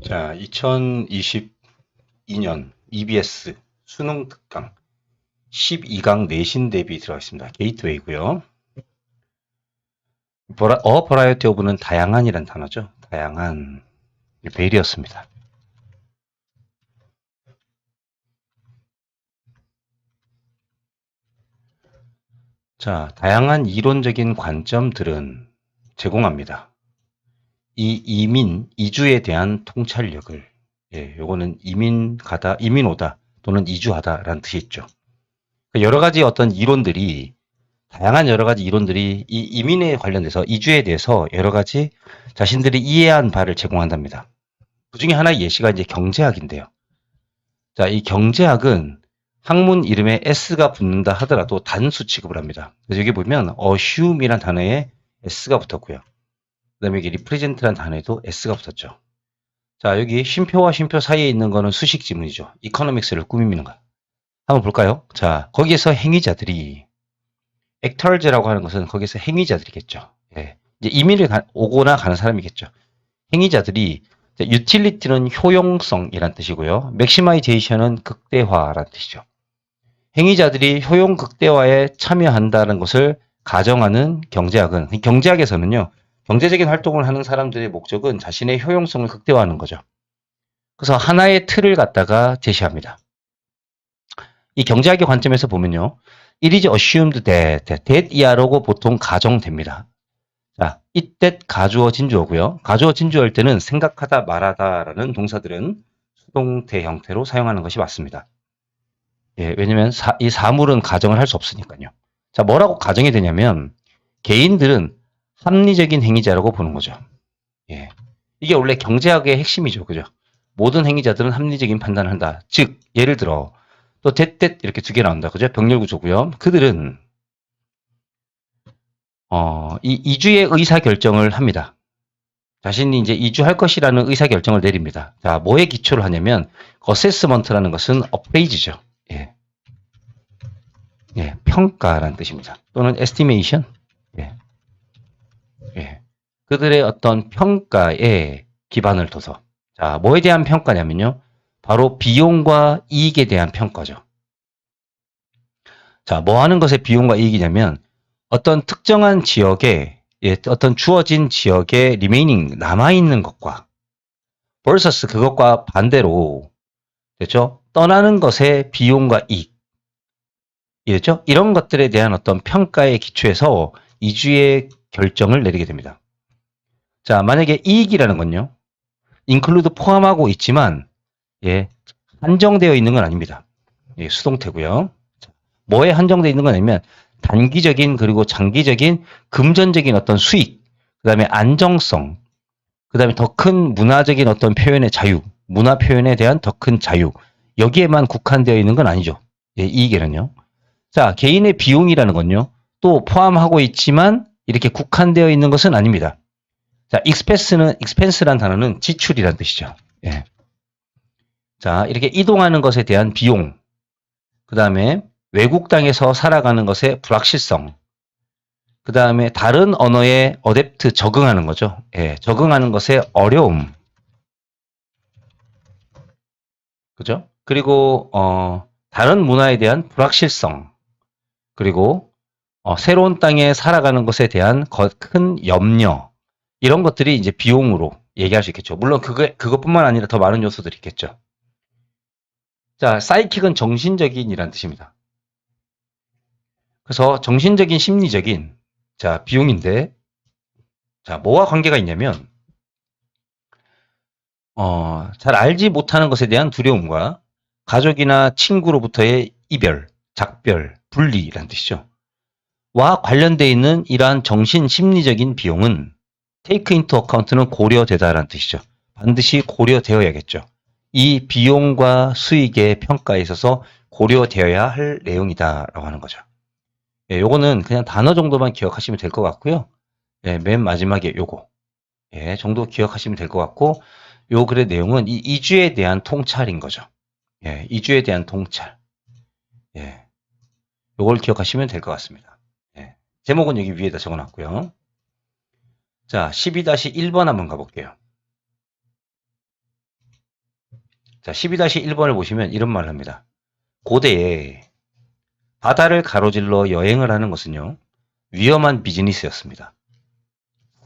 자, 2022년 EBS 수능 특강 12강 내신 대비 들어가겠습니다. 게이트웨이고요. 버라이어티 오브는 다양한이란 단어죠. 다양한 베일이었습니다. 자, 다양한 이론적인 관점들은 제공합니다. 이 이주에 대한 통찰력을, 요거는 이민 가다, 이민 오다 또는 이주하다라는 뜻이 있죠. 여러 가지 어떤 이론들이 다양한 여러 가지 이론들이 이 이민에 관련돼서 이주에 대해서 여러 가지 자신들이 이해한 바를 제공한답니다. 그 중에 하나의 예시가 이제 경제학인데요. 자, 이 경제학은 학문 이름에 s가 붙는다 하더라도 단수 취급을 합니다. 그래서 여기 보면 assume이란 단어에 s가 붙었고요. 그 다음에 여기 represent란 단어에도 s가 붙었죠. 자, 여기 쉼표와 쉼표 사이에 있는 거는 수식 지문이죠. 이코노믹스를 꾸미는 거. 한번 볼까요? 자, 거기에서 행위자들이 액터즈라고 하는 것은 거기서 행위자들이겠죠. 예. 이제 이민을 오거나 가는 사람이겠죠. 행위자들이 유틸리티는 효용성이란 뜻이고요. 맥시마이제이션은 극대화라는 뜻이죠. 행위자들이 효용 극대화에 참여한다는 것을 가정하는 경제학은 경제학에서는요. 경제적인 활동을 하는 사람들의 목적은 자신의 효용성을 극대화하는 거죠. 그래서 하나의 틀을 갖다가 제시합니다. 이 경제학의 관점에서 보면요. It is assumed that 이하라고 보통 가정됩니다. 자, 이때 가주어 진주어고요. 가주어 진주어일 때는 생각하다 말하다라는 동사들은 수동태 형태로 사용하는 것이 맞습니다. 예, 왜냐면 이 사물은 가정을 할 수 없으니까요. 자, 뭐라고 가정이 되냐면 개인들은 합리적인 행위자라고 보는 거죠. 예. 이게 원래 경제학의 핵심이죠. 그죠? 모든 행위자들은 합리적인 판단을 한다. 즉, 예를 들어 또 that 이렇게 두 개 나온다. 그죠? 병렬 구조고요. 그들은 이 이주의 의사 결정을 합니다. 자신이 이제 이주할 것이라는 의사 결정을 내립니다. 자, 뭐에 기초를 하냐면 어세스먼트라는 것은 appraise죠. 예. 예, 평가라는 뜻입니다. 또는 estimation. 예. 예. 그들의 어떤 평가에 기반을 둬서 자, 뭐에 대한 평가냐면요. 바로 비용과 이익에 대한 평가죠. 자, 뭐 하는 것에 비용과 이익이냐면 어떤 특정한 지역에 어떤 주어진 지역에 remaining 남아있는 것과 versus 그것과 반대로 됐죠? 떠나는 것의 비용과 이익 이랬죠? 이런 것들에 대한 어떤 평가에 기초해서 이주의 결정을 내리게 됩니다. 자, 만약에 이익이라는 건요. include 포함하고 있지만 예, 한정되어 있는 건 아닙니다. 예, 수동태고요. 뭐에 한정되어 있는 건 아니면 단기적인 그리고 장기적인 금전적인 어떤 수익, 그 다음에 안정성, 그 다음에 더 큰 문화적인 어떤 표현의 자유, 문화 표현에 대한 더 큰 자유, 여기에만 국한되어 있는 건 아니죠. 예, 이익에는요. 자, 개인의 비용이라는 건요. 또 포함하고 있지만 이렇게 국한되어 있는 것은 아닙니다. 자, expense란 단어는 지출이란 뜻이죠. 예. 자, 이렇게 이동하는 것에 대한 비용, 그 다음에 외국 땅에서 살아가는 것의 불확실성, 그 다음에 다른 언어에 어댑트 적응하는 거죠. 예, 적응하는 것의 어려움, 그죠? 그리고 다른 문화에 대한 불확실성, 그리고 새로운 땅에 살아가는 것에 대한 큰 염려, 이런 것들이 이제 비용으로 얘기할 수 있겠죠. 물론 그것뿐만 아니라 더 많은 요소들이 있겠죠. 자, 사이킥은 정신적인이란 뜻입니다. 그래서 정신적인, 심리적인, 자, 비용인데, 자, 뭐와 관계가 있냐면, 잘 알지 못하는 것에 대한 두려움과 가족이나 친구로부터의 이별, 작별, 분리란 뜻이죠. 와 관련되어 있는 이러한 정신 심리적인 비용은 take into account는 고려되다라는 뜻이죠. 반드시 고려되어야겠죠. 이 비용과 수익의 평가에 있어서 고려되어야 할 내용이다라고 하는 거죠. 예, 요거는 그냥 단어 정도만 기억하시면 될 것 같고요. 예, 맨 마지막에 요거 예, 정도 기억하시면 될 것 같고 요 글의 내용은 이 이주에 대한 통찰인 거죠. 예, 이주에 대한 통찰. 예, 요걸 기억하시면 될 것 같습니다. 예, 제목은 여기 위에다 적어놨고요. 자, 12-1번 한번 가볼게요. 자, 12-1번을 보시면 이런 말을 합니다. 고대에 바다를 가로질러 여행을 하는 것은요, 위험한 비즈니스였습니다.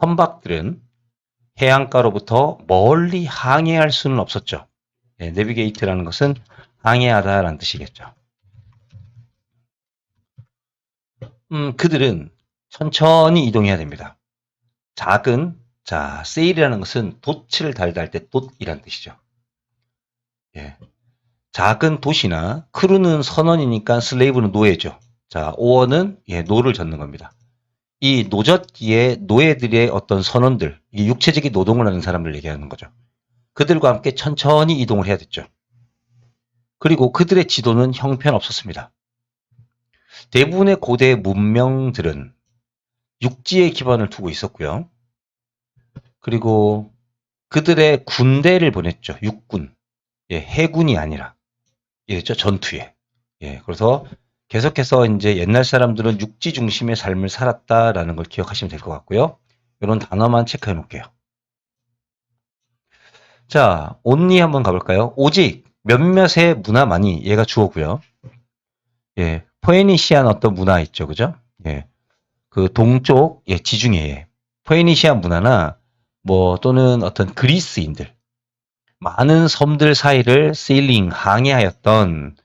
선박들은 해안가로부터 멀리 항해할 수는 없었죠. 네, 내비게이트라는 것은 항해하다라는 뜻이겠죠. 그들은 천천히 이동해야 됩니다. 자, 세일이라는 것은 돛을 달다 할 때 돛이란 뜻이죠. 예. 작은 도시나 크루는 선원이니까 슬레이브는 노예죠. 자, 오어는 노를 젓는 겁니다. 이 노젓기에 노예들의 어떤 선원들, 이 육체적인 노동을 하는 사람을 얘기하는 거죠. 그들과 함께 천천히 이동을 해야 됐죠. 그리고 그들의 지도는 형편없었습니다. 대부분의 고대 문명들은 육지에 기반을 두고 있었고요. 그리고 그들의 군대를 보냈죠. 육군. 해군이 아니라. 이랬죠. 전투에. 그래서 계속해서 이제 옛날 사람들은 육지 중심의 삶을 살았다라는 걸 기억하시면 될 것 같고요. 이런 단어만 체크해 놓을게요. 자, only 한번 가볼까요? 오직 몇몇의 문화만이 얘가 주어고요. 포에니시안 어떤 문화 있죠, 그죠? 그 동쪽 지중해 포에니시안 문화나 뭐 또는 어떤 그리스인들 많은 섬들 사이를 세일링 항해하였던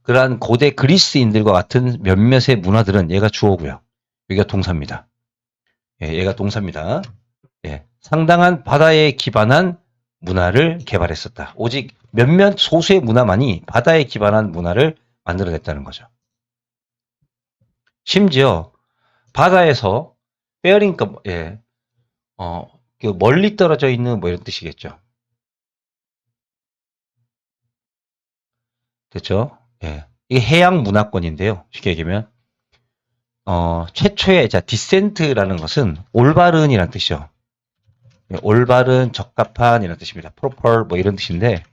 그러한 고대 그리스인들과 같은 몇몇의 문화들은 얘가 주어고요. 여기가 동사입니다. 얘가 동사입니다. 상당한 바다에 기반한 문화를 개발했었다. 오직 몇몇 소수의 문화만이 바다에 기반한 문화를 만들어냈다는 거죠. 심지어 바다에서 베어링, 그 멀리 떨어져 있는 뭐 이런 뜻이겠죠. 됐죠? 이게 해양 문화권인데요. 쉽게 얘기하면 최초의 디센트라는 것은 올바른이라는 뜻이죠. 올바른, 적합한이라는 뜻입니다. proper 뭐 이런 뜻인데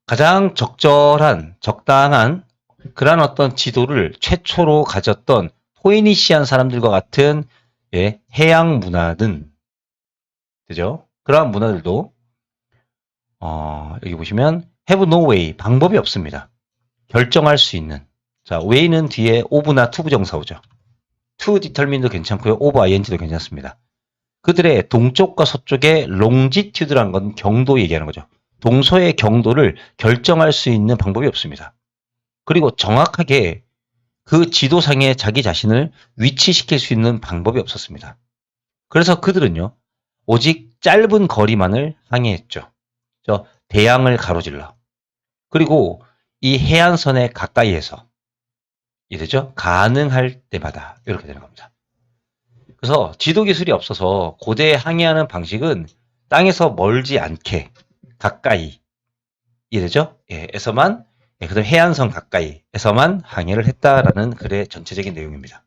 가장 적절한, 적당한 그런 어떤 지도를 최초로 가졌던 포이니시안 사람들과 같은 해양 문화는 그죠? 그러한 문화들도 여기 보시면 have no way 방법이 없습니다. 결정할 수 있는 자 way는 뒤에 of나 to 부정사 오죠. to determine도 괜찮고요. of ing도 괜찮습니다. 그들의 동쪽과 서쪽의 longitude라는 건 경도 얘기하는 거죠. 동서의 경도를 결정할 수 있는 방법이 없습니다. 그리고 정확하게 그 지도상에 자기 자신을 위치시킬 수 있는 방법이 없었습니다. 그래서 그들은요, 오직 짧은 거리만을 항해했죠. 대양을 가로질러. 그리고 이 해안선에 가까이에서 이되죠? 가능할 때마다 이렇게 되는 겁니다. 그래서 지도 기술이 없어서 고대에 항해하는 방식은 땅에서 멀지 않게 가까이 이되죠? 에서만 그다음 해안선 가까이에서만 항해를 했다라는 글의 전체적인 내용입니다.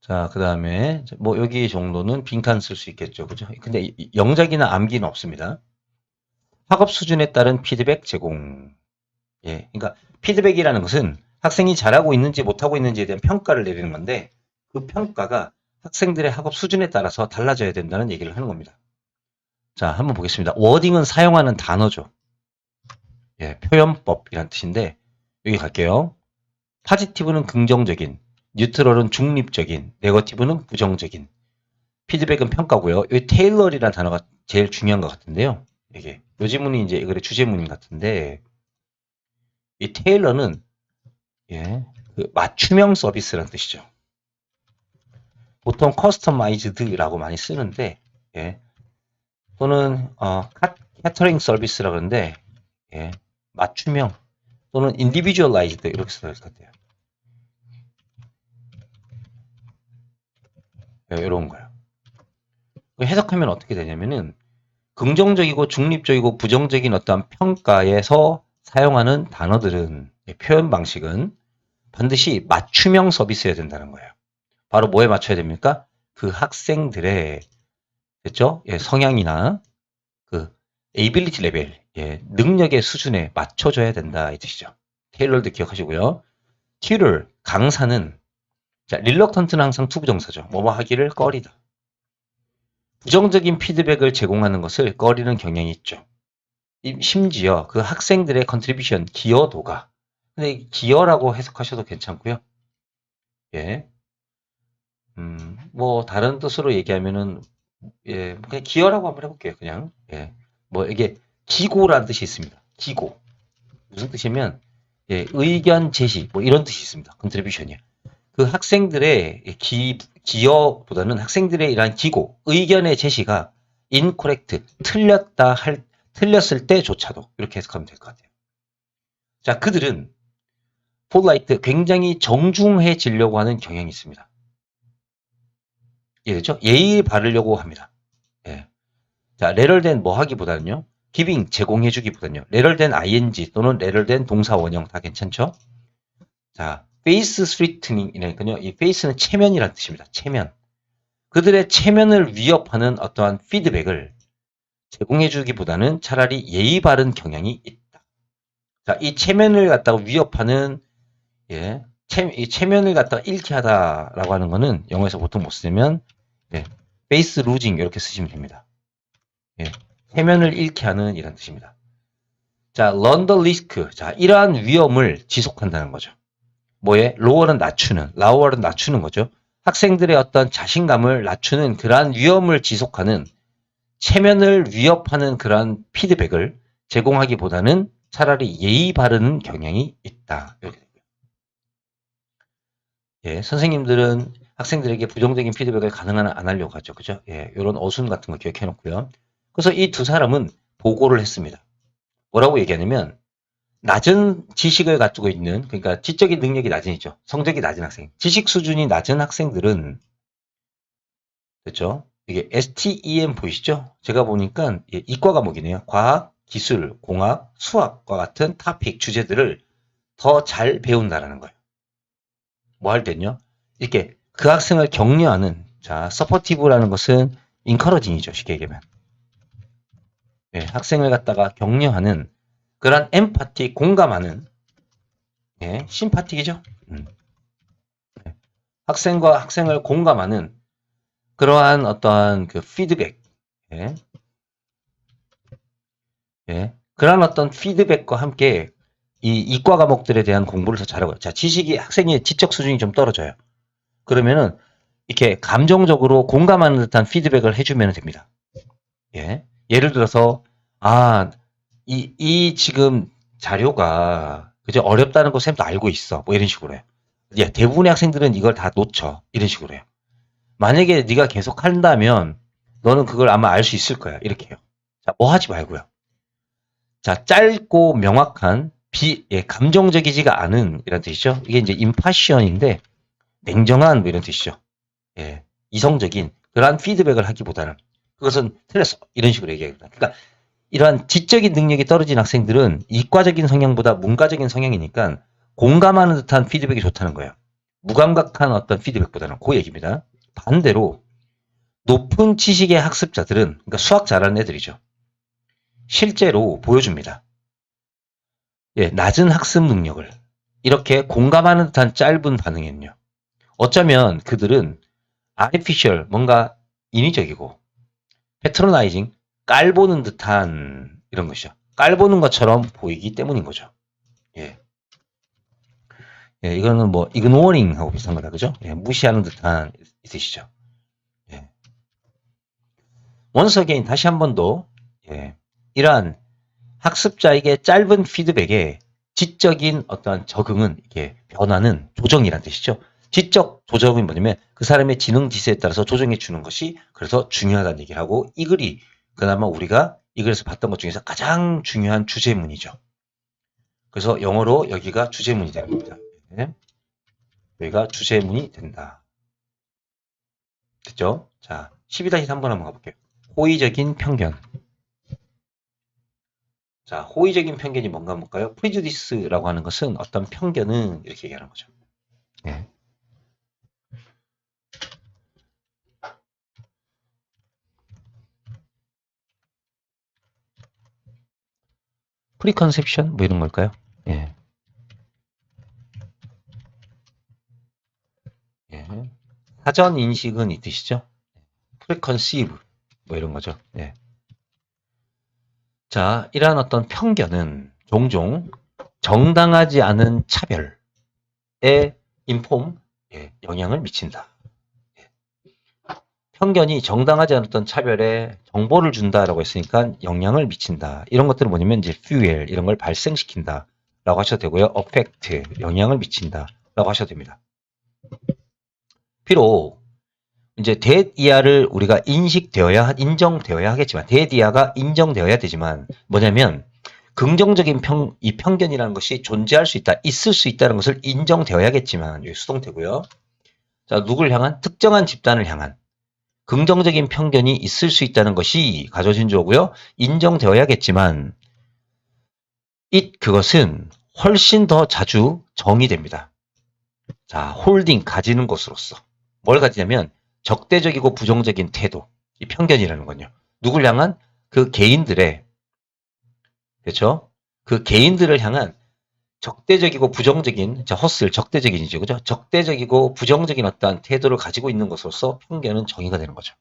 자, 그 다음에 뭐 여기 정도는 빈칸 쓸 수 있겠죠, 그죠? 근데 영작이나 암기는 없습니다. 학업 수준에 따른 피드백 제공. 그러니까 피드백이라는 것은 학생이 잘하고 있는지 못하고 있는지에 대한 평가를 내리는 건데 그 평가가 학생들의 학업 수준에 따라서 달라져야 된다는 얘기를 하는 겁니다. 자, 한번 보겠습니다. 워딩은 사용하는 단어죠. 표현법이란 뜻인데 여기 갈게요. 파지티브는 긍정적인, 뉴트럴은 중립적인, 네거티브는 부정적인. 피드백은 평가고요. 여기 테일러리라는 단어가 제일 중요한 것 같은데요. 이게 요 지문이 이제 이거의 주제문인 같은데 이 테일러는 그 맞춤형 서비스라는 뜻이죠. 보통 커스터마이즈드라고 많이 쓰는데 또는 캐터링 서비스라고 하는데 맞춤형 또는 인디비주얼라이즈드 이렇게 써야 될 것 같아요. 이런 거예요. 해석하면 어떻게 되냐면은 긍정적이고 중립적이고 부정적인 어떤 평가에서 사용하는 단어들은 표현 방식은 반드시 맞춤형 서비스여야 된다는 거예요. 바로 뭐에 맞춰야 됩니까? 그 학생들의 됐죠? 성향이나 그 ability 레벨, 능력의 수준에 맞춰줘야 된다 이 뜻이죠. 테일러도 기억하시고요. tutor, 강사는 reluctant는 항상 투부정사죠. 뭐뭐 하기를 꺼리다. 부정적인 피드백을 제공하는 것을 꺼리는 경향이 있죠. 심지어 그 학생들의 컨트리뷰션, 기여도가, 근데 기여라고 해석하셔도 괜찮고요. 예. 뭐 다른 뜻으로 얘기하면은 예, 그냥 기여라고 한번 해볼게요. 그냥 예, 뭐 이게 기고라는 뜻이 있습니다. 기고 무슨 뜻이면 예, 의견 제시 뭐 이런 뜻이 있습니다. 컨트리뷰션이요. 그 학생들의 기여보다는 학생들의 이러한 기고, 의견의 제시가 incorrect, 틀렸을 때조차도 이렇게 해석하면 될 것 같아요. 자, 그들은 polite, 굉장히 정중해지려고 하는 경향이 있습니다. 이해됐죠? 예의 바르려고 합니다. 예. 자, rather than 뭐 하기보다는요. giving, 제공해주기보다는요. rather than ing 또는 rather than 동사 원형 다 괜찮죠? 자, face threatening이니까요. 이 face는 체면이라는 뜻입니다. 체면. 그들의 체면을 위협하는 어떠한 피드백을 제공해주기보다는 차라리 예의 바른 경향이 있다. 자, 이 체면을 갖다가 위협하는 예, 이 체면을 갖다가 잃게 하다라고 하는 거는 영어에서 보통 못 쓰면 예, face losing 이렇게 쓰시면 됩니다. 예, 체면을 잃게 하는 이란 뜻입니다. 자, run the risk. 자, 이러한 위험을 지속한다는 거죠. 뭐에? lower는 낮추는, lower는 낮추는 거죠. 학생들의 어떤 자신감을 낮추는 그러한 위험을 지속하는 체면을 위협하는 그러한 피드백을 제공하기보다는 차라리 예의 바르는 경향이 있다. 이렇게 되고요. 예, 선생님들은 학생들에게 부정적인 피드백을 가능한 한 안 하려고 하죠. 그죠? 예, 이런 어순 같은 거 기억해 놓고요. 그래서 이 두 사람은 보고를 했습니다. 뭐라고 얘기하냐면 낮은 지식을 가지고 있는 그러니까 지적인 능력이 낮은이죠. 성적이 낮은 학생. 지식 수준이 낮은 학생들은 그렇죠? 이게 STEM 보이시죠? 제가 보니까 이과 과목이네요. 과학, 기술, 공학, 수학과 같은 토픽 주제들을 더 잘 배운다라는 거예요. 뭐 할 때는요? 이렇게 그 학생을 격려하는 자, 서포티브라는 것은 인커러징이죠. 쉽게 얘기하면. 예, 학생을 갖다가 격려하는 그런 엠파티, 공감하는 예, 심파틱이죠. 예, 학생과 학생을 공감하는 그러한 어떠한 그 피드백 예, 예. 그런 어떤 피드백과 함께 이 이과 과목들에 대한 공부를 더 잘하고요. 자, 지식이 학생의 지적 수준이 좀 떨어져요. 그러면은 이렇게 감정적으로 공감하는 듯한 피드백을 해주면 됩니다. 예. 예를 들어서 아, 이 지금 자료가 그저 어렵다는 거 쌤도 알고 있어. 뭐 이런 식으로 해요. 예, 대부분의 학생들은 이걸 다 놓쳐. 이런 식으로 해요. 만약에 네가 계속 한다면 너는 그걸 아마 알 수 있을 거야. 이렇게 해요. 자, 뭐 하지 말고요. 자, 짧고 명확한 예, 감정적이지가 않은 이런 뜻이죠. 이게 이제 임파션인데 냉정한 뭐 이런 뜻이죠. 예, 이성적인 그러한 피드백을 하기보다는 그것은 틀렸어 이런 식으로 얘기합니다. 그러니까 이러한 지적인 능력이 떨어진 학생들은 이과적인 성향보다 문과적인 성향이니까 공감하는 듯한 피드백이 좋다는 거예요. 무감각한 어떤 피드백보다는 그 얘기입니다. 반대로 높은 지식의 학습자들은 그러니까 수학 잘하는 애들이죠. 실제로 보여줍니다. 예, 낮은 학습 능력을 이렇게 공감하는 듯한 짧은 반응에는요. 어쩌면 그들은 artificial, 뭔가 인위적이고 patronizing, 깔보는 듯한 이런 것이죠. 깔보는 것처럼 보이기 때문인 거죠. 예. 예, 이거는 뭐 ignoring하고 비슷한 거다, 그죠? 예, 무시하는 듯한 뜻이죠. 예. once again 다시 한 번 더 예, 이러한 학습자에게 짧은 피드백에 지적인 어떠한 적응은 이렇게 변화는 조정이란 뜻이죠. 지적 조정은 뭐냐면 그 사람의 지능 지수에 따라서 조정해 주는 것이 그래서 중요하다는 얘기를 하고 이 글이 그나마 우리가 이 글에서 봤던 것 중에서 가장 중요한 주제문이죠. 그래서 영어로 여기가 주제문이 되는 겁니다. 네. 여기가 주제문이 된다. 됐죠? 자, 12-3번 한번 가볼게요. 호의적인 편견. 자, 호의적인 편견이 뭔가 볼까요? prejudice라고 하는 것은 어떤 편견은 이렇게 얘기하는 거죠. 예. 프리컨셉션 뭐 이런 걸까요? 예. 예. 사전 인식은 이 뜻이죠. 프리컨시브. 뭐 이런 거죠. 예. 자, 이러한 어떤 편견은 종종 정당하지 않은 차별에 영향을 미친다. 편견이 정당하지 않았던 차별에 정보를 준다라고 했으니까 영향을 미친다. 이런 것들은 뭐냐면 이제 fuel 이런 걸 발생시킨다 라고 하셔도 되고요. affect 영향을 미친다 라고 하셔도 됩니다. 비록 이제 대이하를 우리가 인정되어야 하겠지만 대이하가 인정되어야 되지만 뭐냐면 긍정적인 이 편견이라는 것이 존재할 수 있다, 있을 수 있다는 것을 인정되어야겠지만 여기 수동태고요. 자, 누굴 향한 특정한 집단을 향한 긍정적인 편견이 있을 수 있다는 것이 가져진 주어고요. 인정되어야겠지만 그것은 훨씬 더 자주 정의됩니다. 자, 홀딩 가지는 것으로서 뭘 가지냐면 적대적이고 부정적인 태도, 이 편견이라는 건요. 누굴 향한 그 개인들의 그렇죠? 그 개인들을 향한 적대적이고 부정적인 헛슬 적대적인이죠. 그죠? 적대적이고 부정적인 어떠한 태도를 가지고 있는 것으로서 편견은 정의가 되는 거죠.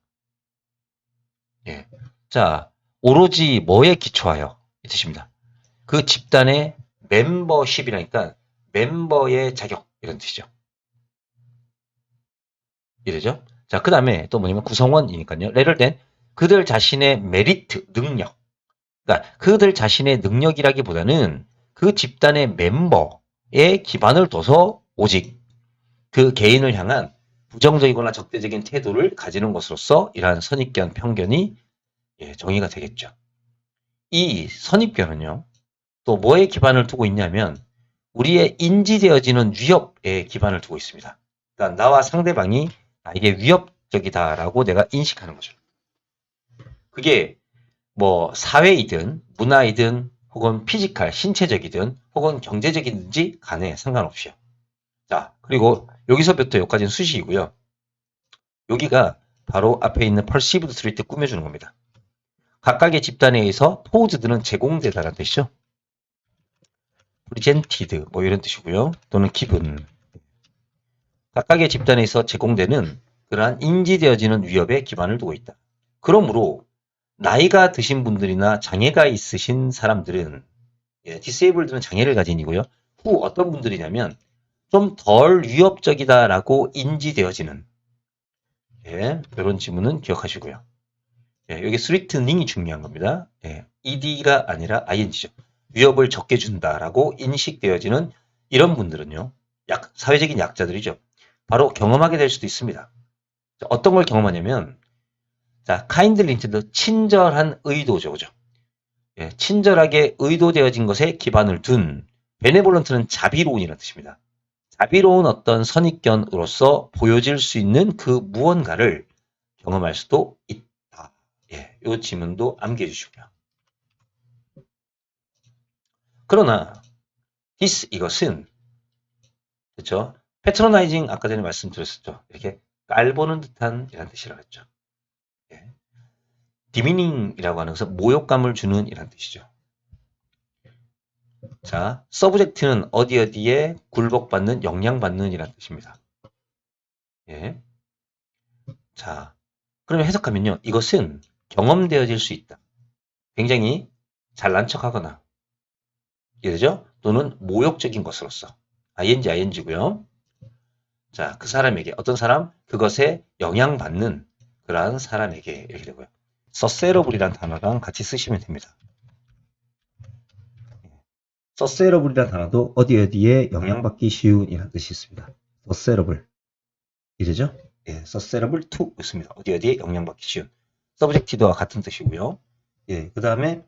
예. 자, 오로지 뭐에 기초하여 이 뜻입니다. 그 집단의 멤버십이라니까 멤버의 자격 이런 뜻이죠. 이래죠? 자, 그 다음에 또 뭐냐면 구성원이니까요. 예를 든 그들 자신의 메리트, 능력. 그러니까 그들 자신의 능력이라기보다는 그 집단의 멤버에 기반을 둬서 오직 그 개인을 향한 부정적이거나 적대적인 태도를 가지는 것으로서 이러한 선입견, 편견이 정의가 되겠죠. 이 선입견은요. 또 뭐에 기반을 두고 있냐면 우리의 인지되어지는 위협에 기반을 두고 있습니다. 그러니까 나와 상대방이 이게 위협적이다라고 내가 인식하는 거죠. 그게 뭐 사회이든 문화이든 혹은 피지컬, 신체적이든 혹은 경제적이든지 간에 상관없이요. 자, 그리고 여기서부터 여기까지는 수식이고요. 여기가 바로 앞에 있는 perceived threat 꾸며주는 겁니다. 각각의 집단에 의해서 포즈드는 제공되다라는 뜻이죠. presented 뭐 이런 뜻이고요. 또는 given. 각각의 집단에서 제공되는 그러한 인지되어지는 위협에 기반을 두고 있다. 그러므로 나이가 드신 분들이나 장애가 있으신 사람들은 disabled는 장애를 가진 이고요. 후 어떤 분들이냐면 좀 덜 위협적이다라고 인지되어지는 이런 지문은 기억하시고요. 여기 threatening이 중요한 겁니다. ed가 아니라 ing죠. 위협을 적게 준다라고 인식되어지는 이런 분들은요. 사회적인 약자들이죠. 바로 경험하게 될 수도 있습니다. 어떤 걸 경험하냐면 자, kindly intended 친절한 의도죠. 그죠? 친절하게 의도되어진 것에 기반을 둔 benevolent는 자비로운이라는 뜻입니다. 자비로운 어떤 선입견으로서 보여질 수 있는 그 무언가를 경험할 수도 있다. 이 지문도 암기해 주시고요. 그러나 이것은 그렇죠? 패트로나이징 아까 전에 말씀드렸었죠. 이렇게 깔보는 듯한 이란 뜻이라고 했죠. 디미닝이라고 하는 것은 모욕감을 주는 이란 뜻이죠. 자, 서브젝트는 어디에 굴복받는, 영향받는 이란 뜻입니다. 자, 그러면 해석하면요. 이것은 경험되어질 수 있다. 굉장히 잘난 척하거나 이러죠? 또는 모욕적인 것으로서 ing고요. 자, 그 사람에게 어떤 사람? 그것에 영향받는 그러한 사람에게 이렇게 되고요. susceptible이라는 단어랑 같이 쓰시면 됩니다. susceptible이라는 단어도 어디에 영향받기 쉬운 이라는 뜻이 있습니다. susceptible 이러죠? susceptible to 있습니다. 어디에 영향받기 쉬운. subjected와 같은 뜻이고요. 그 다음에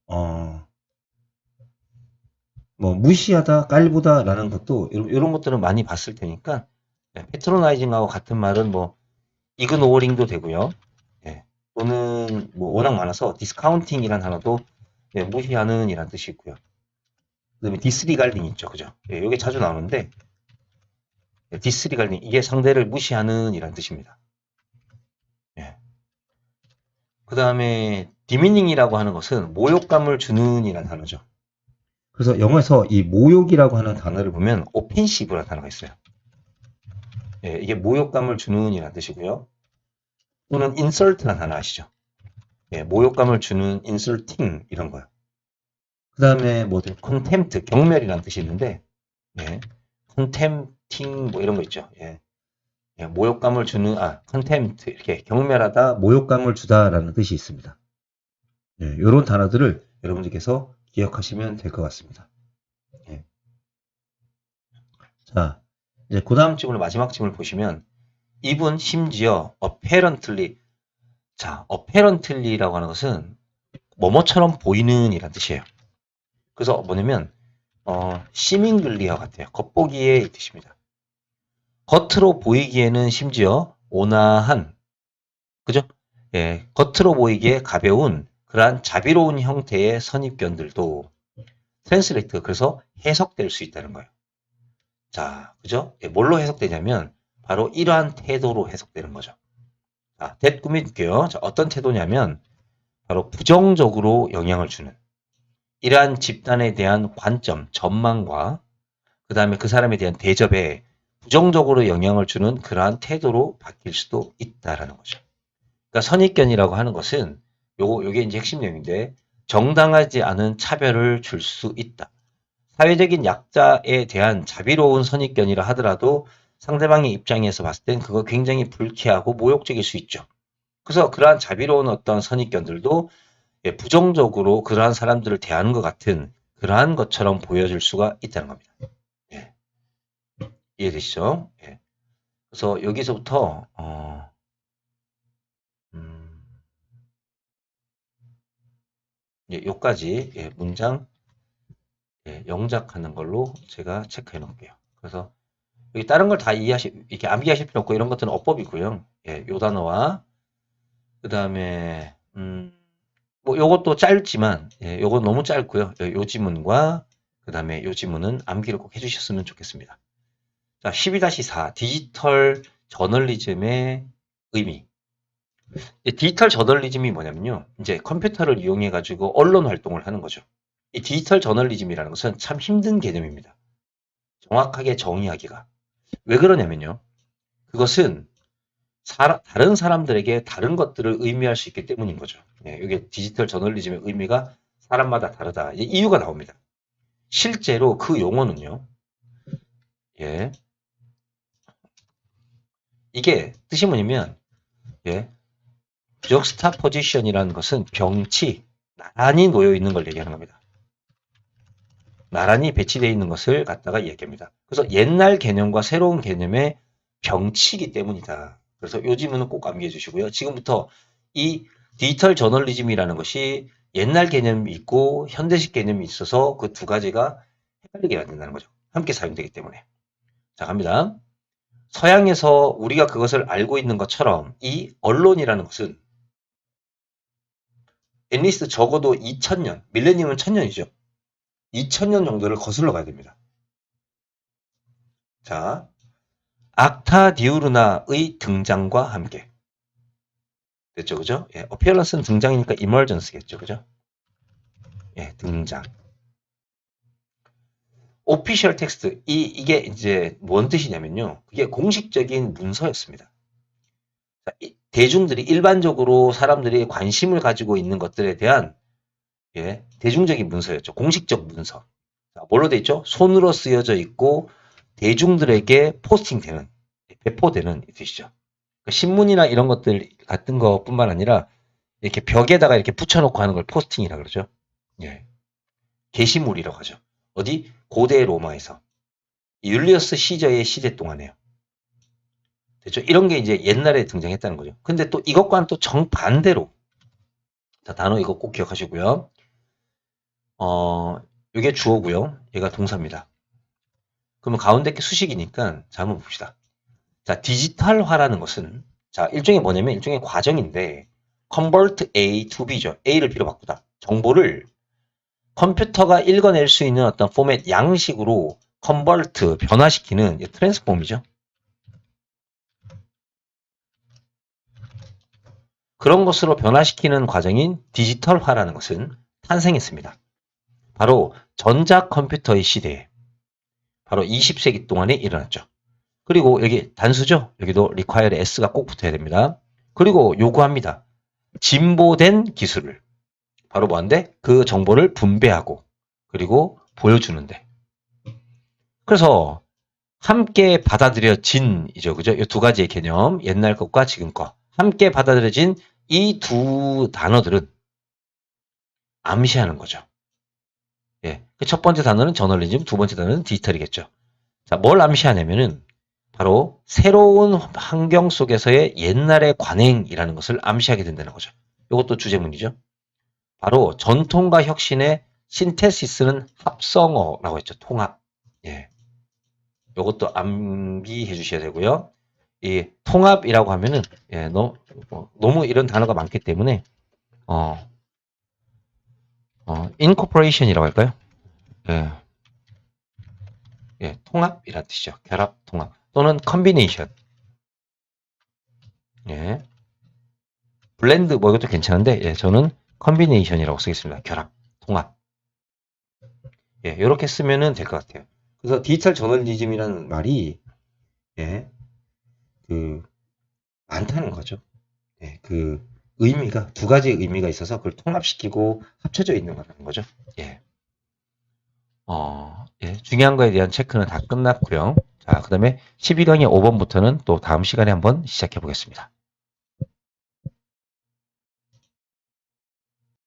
뭐 무시하다, 깔보다라는 것도 이런 것들은 많이 봤을 테니까 패트로나이징하고 같은 말은 뭐 이그노어링도 되고요. 또는 뭐 워낙 많아서 디스카운팅이라는 단어도 무시하는 이란 뜻이 있고요. 그다음에 디스리갈딩 있죠, 그죠? 이게 자주 나오는데 디스리갈딩 이게 상대를 무시하는 이란 뜻입니다. 그 다음에 디미닝이라고 하는 것은 모욕감을 주는 이란 단어죠. 그래서 영어에서 이 모욕이라고 하는 단어를 보면 오펜시브라는 단어가 있어요. 이게 모욕감을 주는 이란 뜻이고요. 또는 insult라는 단어 아시죠? 예, 모욕감을 주는 insulting 이런 거요. 그 다음에 뭐든 contempt, 경멸이라는 뜻이 있는데, 예, contempting 뭐 이런 거 있죠. 예, 예, 모욕감을 주는, contempt 이렇게 경멸하다, 모욕감을 주다라는 뜻이 있습니다. 예, 이런 단어들을 여러분들께서 기억하시면 될 것 같습니다. 예. 자, 이제 그 다음 질문, 마지막 질문을 보시면, 이분 심지어 apparently, 자, apparently라고 하는 것은 뭐뭐처럼 보이는 이란 뜻이에요. 그래서 뭐냐면 seemingly와 같아요. 겉보기의 뜻입니다. 겉으로 보이기에는 심지어 온화한, 그죠? 예, 겉으로 보이기에 가벼운 그러한 자비로운 형태의 선입견들도 트랜스레이트가 그래서 해석될 수 있다는 거예요. 자, 그죠? 예, 뭘로 해석되냐면 바로 이러한 태도로 해석되는 거죠. 자, 대꾸미 볼게요. 자, 어떤 태도냐면 바로 부정적으로 영향을 주는 이러한 집단에 대한 관점, 전망과 그 다음에 그 사람에 대한 대접에 부정적으로 영향을 주는 그러한 태도로 바뀔 수도 있다라는 거죠. 그러니까 선입견이라고 하는 것은 요게 이제 핵심 내용인데 정당하지 않은 차별을 줄 수 있다. 사회적인 약자에 대한 자비로운 선입견이라 하더라도 상대방의 입장에서 봤을 땐 그거 굉장히 불쾌하고 모욕적일 수 있죠. 그래서 그러한 자비로운 어떤 선입견들도 예, 부정적으로 그러한 사람들을 대하는 것 같은 그러한 것처럼 보여질 수가 있다는 겁니다. 예. 이해되시죠? 예. 그래서 여기서부터 예, 요까지 예, 문장 예, 영작하는 걸로 제가 체크해 놓을게요. 그래서 여기 다른 걸 다 이렇게 암기하실 필요 없고 이런 것들은 어법이고요. 예, 요 단어와 그 다음에 뭐 요것도 짧지만 예, 요건 너무 짧고요. 요 지문과 그 다음에 요 지문은 암기를 꼭 해주셨으면 좋겠습니다. 자, 12-4 디지털 저널리즘의 의미. 디지털 저널리즘이 뭐냐면요. 이제 컴퓨터를 이용해 가지고 언론 활동을 하는 거죠. 이 디지털 저널리즘이라는 것은 참 힘든 개념입니다. 정확하게 정의하기가. 왜 그러냐면요. 그것은 다른 사람들에게 다른 것들을 의미할 수 있기 때문인 거죠. 네, 이게 디지털 저널리즘의 의미가 사람마다 다르다. 이유가 나옵니다. 실제로 그 용어는요. 예. 이게 뜻이 뭐냐면 예. juxtaposition이라는 것은 병치, 나란히 놓여 있는 걸 얘기하는 겁니다. 나란히 배치되어 있는 것을 갖다가 이야기합니다. 그래서 옛날 개념과 새로운 개념의 병치이기 때문이다. 그래서 이 지문은 꼭 암기해 주시고요. 지금부터 이 디지털 저널리즘이라는 것이 옛날 개념이 있고 현대식 개념이 있어서 그 두 가지가 헷갈리게 만든다는 거죠. 함께 사용되기 때문에. 자, 갑니다. 서양에서 우리가 그것을 알고 있는 것처럼 이 언론이라는 것은 앰리스트 적어도 2000년, 밀레니엄은 1000년이죠. 2000년 정도를 거슬러 가야 됩니다. 자, 악타 디우르나의 등장과 함께. 됐죠, 그죠? 예, 어피어런스는 등장이니까 이머전스겠죠, 그죠? 예, 등장. 오피셜 텍스트, 이게 이제 뭔 뜻이냐면요. 그게 공식적인 문서였습니다. 대중들이 일반적으로 사람들이 관심을 가지고 있는 것들에 대한 예, 대중적인 문서였죠. 공식적 문서. 자, 뭘로 돼 있죠? 손으로 쓰여져 있고 대중들에게 포스팅되는, 배포되는 뜻이죠. 그러니까 신문이나 이런 것들 같은 것뿐만 아니라 이렇게 벽에다가 이렇게 붙여놓고 하는 걸 포스팅이라 그러죠. 예. 게시물이라고 하죠. 어디? 고대 로마에서. 율리어스 시저의 시대 동안에요. 됐죠? 이런 게 이제 옛날에 등장했다는 거죠. 근데 또 이것과는 또 정반대로. 자, 단어 이거 꼭 기억하시고요. 이게 주어고요. 얘가 동사입니다. 그러면 가운데 게 수식이니까 자, 한번 봅시다. 자, 디지털화라는 것은 자, 일종의 뭐냐면 일종의 과정인데 convert A to B죠. A를 B로 바꾸다. 정보를 컴퓨터가 읽어낼 수 있는 어떤 포맷 양식으로 convert 변화시키는 트랜스폼이죠. 그런 것으로 변화시키는 과정인 디지털화라는 것은 탄생했습니다. 바로 전자컴퓨터의 시대에 바로 20세기 동안에 일어났죠. 그리고 여기 단수죠. 여기도 require s가 꼭 붙어야 됩니다. 그리고 요구합니다. 진보된 기술을 바로 뭐한데? 그 정보를 분배하고 그리고 보여주는데. 그래서 함께 받아들여진이죠. 그죠? 이 두 가지의 개념, 옛날 것과 지금 것. 함께 받아들여진 이 두 단어들은 암시하는 거죠. 예. 그 첫 번째 단어는 저널리즘, 두 번째 단어는 디지털이겠죠. 자, 뭘 암시하냐면은 바로 새로운 환경 속에서의 옛날의 관행이라는 것을 암시하게 된다는 거죠. 이것도 주제문이죠. 바로 전통과 혁신의 신테시스는 합성어라고 했죠. 통합. 예. 이것도 암기해 주셔야 되고요. 이 통합이라고 하면은 예, 너무 이런 단어가 많기 때문에 incorporation이라고 할까요? 예, 예, 통합이란 뜻이죠. 결합, 통합 또는 combination. 예, 블렌드 뭐 이것도 괜찮은데 예, 저는 combination이라고 쓰겠습니다. 결합, 통합. 예, 이렇게 쓰면은 될 것 같아요. 그래서 디지털 저널리즘이라는 말이 예, 그 많다는 거죠. 예, 그 의미가 두 가지 의미가 있어서 그걸 통합시키고 합쳐져 있는 거라는 거죠. 예. 예, 중요한 거에 대한 체크는 다 끝났고요. 자, 그 다음에 12강의 5번부터는 또 다음 시간에 한번 시작해 보겠습니다.